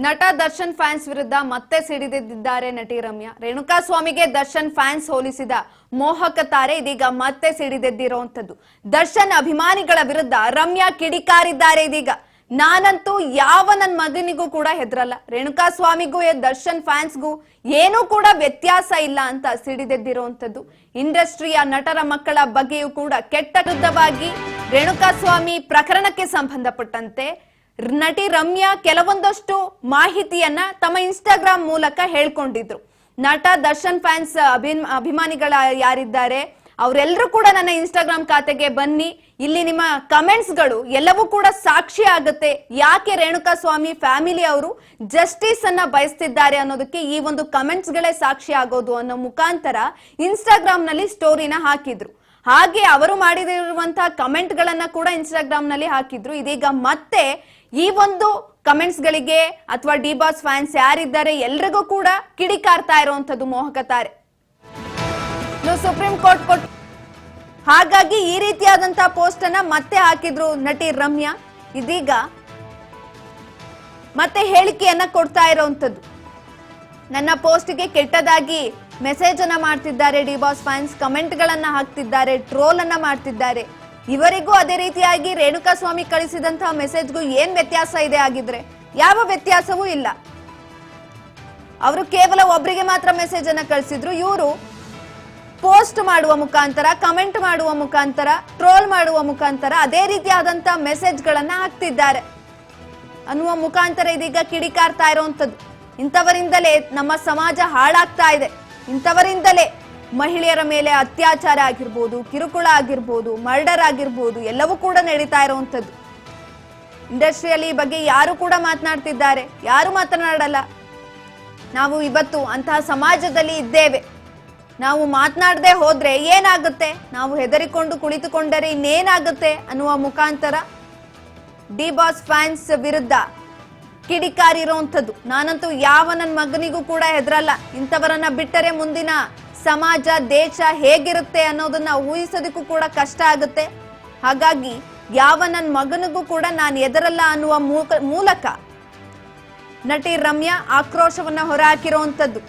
ನಟ ದರ್ಶನ್ ಫ್ಯಾನ್ಸ್ ವಿರುದ್ಧ ಮತ್ತೆ ಸಿಡಿದೆದ್ದಿದ್ದಾರೆ ನಟಿ ರಮ್ಯಾ. ರೇಣುಕಾಸ್ವಾಮಿಗೆ ದರ್ಶನ್ ಫ್ಯಾನ್ಸ್ ಹೋಲಿಸಿದ ಮೋಹಕ ತಾರೆ ಇದೀಗ ಮತ್ತೆ ಸಿಡಿದೆದ್ದಿರುವಂತದ್ದು. ದರ್ಶನ್ ಅಭಿಮಾನಿಗಳ ವಿರುದ್ಧ ರಮ್ಯಾ ಕಿಡಿಕಾರಿದ್ದಾರೆ. ಇದೀಗ ನಾನಂತೂ ಯಾವ ನನ್ನ ಮಗನಿಗೂ ಕೂಡ ಹೆದರಲ್ಲ, ರೇಣುಕಾಸ್ವಾಮಿಗೂ ದರ್ಶನ್ ಫ್ಯಾನ್ಸ್ಗೂ ಏನೂ ಕೂಡ ವ್ಯತ್ಯಾಸ ಇಲ್ಲ ಅಂತ ಸಿಡಿದೆದ್ದಿರುವಂತದ್ದು. ಇಂಡಸ್ಟ್ರಿಯ ನಟರ ಮಕ್ಕಳ ಬಗ್ಗೆಯೂ ಕೂಡ ಕೆಟ್ಟ ವಿರುದ್ಧವಾಗಿ ರೇಣುಕಾಸ್ವಾಮಿ ಪ್ರಕರಣಕ್ಕೆ ಸಂಬಂಧಪಟ್ಟಂತೆ ನಟಿ ರಮ್ಯಾ ಕೆಲವೊಂದಷ್ಟು ಮಾಹಿತಿಯನ್ನ ತಮ್ಮ ಇನ್ಸ್ಟಾಗ್ರಾಮ್ ಮೂಲಕ ಹೇಳ್ಕೊಂಡಿದ್ರು. ನಟ ದರ್ಶನ್ ಫ್ಯಾನ್ಸ್ ಅಭಿಮಾನಿಗಳ ಯಾರಿದ್ದಾರೆ ಅವರೆಲ್ಲರೂ ಕೂಡ ನನ್ನ ಇನ್ಸ್ಟಾಗ್ರಾಮ್ ಖಾತೆಗೆ ಬನ್ನಿ, ಇಲ್ಲಿ ನಿಮ್ಮ ಕಮೆಂಟ್ಸ್ಗಳು ಎಲ್ಲವೂ ಕೂಡ ಸಾಕ್ಷಿ ಆಗುತ್ತೆ ಯಾಕೆ ರೇಣುಕಾಸ್ವಾಮಿ ಫ್ಯಾಮಿಲಿ ಅವರು ಜಸ್ಟಿಸ್ ಅನ್ನ ಬಯಸ್ತಿದ್ದಾರೆ ಅನ್ನೋದಕ್ಕೆ ಈ ಒಂದು ಕಮೆಂಟ್ಸ್ಗಳೇ ಸಾಕ್ಷಿ ಆಗೋದು ಅನ್ನೋ ಮುಖಾಂತರ ಇನ್ಸ್ಟಾಗ್ರಾಮ್ ನಲ್ಲಿ ಸ್ಟೋರಿನ ಹಾಕಿದ್ರು. ಹಾಗೆ ಅವರು ಮಾಡಿದಿರುವಂತಹ ಕಮೆಂಟ್ ಗಳನ್ನ ಕೂಡ ಇನ್ಸ್ಟಾಗ್ರಾಮ್ ನಲ್ಲಿ ಹಾಕಿದ್ರು. ಇದೀಗ ಮತ್ತೆ ಈ ಒಂದು ಕಮೆಂಟ್ಸ್ ಗಳಿಗೆ ಅಥವಾ ಡಿ ಬಾಸ್ ಫ್ಯಾನ್ಸ್ ಯಾರಿದ್ದಾರೆ ಎಲ್ರಿಗೂ ಕೂಡ ಕಿಡಿಕಾರ್ತಾ ಇರುವಂತದ್ದು ಮೋಹಕ ತಾರೆ. ಸುಪ್ರೀಂ ಕೋರ್ಟ್ ಹಾಗಾಗಿ ಈ ರೀತಿಯಾದಂತಹ ಪೋಸ್ಟ್ ಅನ್ನ ಮತ್ತೆ ಹಾಕಿದ್ರು ನಟಿ ರಮ್ಯಾ. ಇದೀಗ ಮತ್ತೆ ಹೇಳಿಕೆಯನ್ನ ಕೊಡ್ತಾ ಇರುವಂತದ್ದು. ನನ್ನ ಪೋಸ್ಟ್ಗೆ ಕೆಟ್ಟದಾಗಿ ಮೆಸೇಜ್ ಅನ್ನ ಮಾಡ್ತಿದ್ದಾರೆ ಡಿ ಬಾಸ್ ಫ್ಯಾನ್ಸ್, ಕಮೆಂಟ್ ಗಳನ್ನ ಹಾಕ್ತಿದ್ದಾರೆ, ಟ್ರೋಲ್ ಅನ್ನ ಮಾಡ್ತಿದ್ದಾರೆ. ಇವರಿಗೂ ಅದೇ ರೀತಿಯಾಗಿ ರೇಣುಕಾಸ್ವಾಮಿ ಕಳಿಸಿದಂತಹ ಮೆಸೇಜ್ಗೂ ಏನ್ ವ್ಯತ್ಯಾಸ ಇದೆ? ಆಗಿದ್ರೆ ಯಾವ ವ್ಯತ್ಯಾಸವೂ ಇಲ್ಲ. ಅವರು ಕೇವಲ ಒಬ್ಬರಿಗೆ ಮಾತ್ರ ಮೆಸೇಜ್ ಅನ್ನ ಕಳಿಸಿದ್ರು. ಇವರು ಪೋಸ್ಟ್ ಮಾಡುವ ಮುಖಾಂತರ, ಕಮೆಂಟ್ ಮಾಡುವ ಮುಖಾಂತರ, ಟ್ರೋಲ್ ಮಾಡುವ ಮುಖಾಂತರ ಅದೇ ರೀತಿಯಾದಂತಹ ಮೆಸೇಜ್ ಗಳನ್ನ ಹಾಕ್ತಿದ್ದಾರೆ ಅನ್ನುವ ಮುಖಾಂತರ ಇದೀಗ ಕಿಡಿಕಾರ್ತಾ ಇರುವಂತದ್ದು. ಇಂಥವರಿಂದಲೇ ನಮ್ಮ ಸಮಾಜ ಹಾಳಾಗ್ತಾ ಇದೆ. ಇಂಥವರಿಂದಲೇ ಮಹಿಳೆಯರ ಮೇಲೆ ಅತ್ಯಾಚಾರ ಆಗಿರ್ಬೋದು, ಕಿರುಕುಳ ಆಗಿರ್ಬೋದು, ಮರ್ಡರ್ ಆಗಿರ್ಬೋದು ಎಲ್ಲವೂ ಕೂಡ ನಡೀತಾ ಇರುವಂತದ್ದು. ಇಂಡಸ್ಟ್ರಿಯಲ್ಲಿ ಈ ಬಗ್ಗೆ ಯಾರು ಕೂಡ ಮಾತನಾಡ್ತಿದ್ದಾರೆ? ಯಾರು ಮಾತನಾಡಲ್ಲ. ನಾವು ಇವತ್ತು ಅಂತಹ ಸಮಾಜದಲ್ಲಿ ಇದ್ದೇವೆ. ನಾವು ಮಾತನಾಡದೆ ಹೋದ್ರೆ ಏನಾಗುತ್ತೆ, ನಾವು ಹೆದರಿಕೊಂಡು ಕುಳಿತುಕೊಂಡರೆ ಇನ್ನೇನಾಗುತ್ತೆ ಅನ್ನುವ ಮುಖಾಂತರ ಡಿ ಬಾಸ್ ಫ್ಯಾನ್ಸ್ ವಿರುದ್ಧ ಕಿಡಿಕಾರಿರುವಂಥದ್ದು. ನಾನಂತೂ ಯಾವ ನನ್ನ ಮಗನಿಗೂ ಕೂಡ ಹೆದರಲ್ಲ, ಇಂಥವರನ್ನ ಬಿಟ್ಟರೆ ಮುಂದಿನ ಸಮಾಜ ದೇಶ ಹೇಗಿರುತ್ತೆ ಅನ್ನೋದನ್ನ ಊಹಿಸೋದಕ್ಕೂ ಕೂಡ ಕಷ್ಟ ಆಗುತ್ತೆ. ಹಾಗಾಗಿ ಯಾವ ನನ್ನ ಮಗನಿಗೂ ಕೂಡ ನಾನು ಹೆದರಲ್ಲ ಅನ್ನುವ ಮೂಲಕ ನಟಿ ರಮ್ಯಾ ಆಕ್ರೋಶವನ್ನ ಹೊರಹಾಕಿರುವಂಥದ್ದು.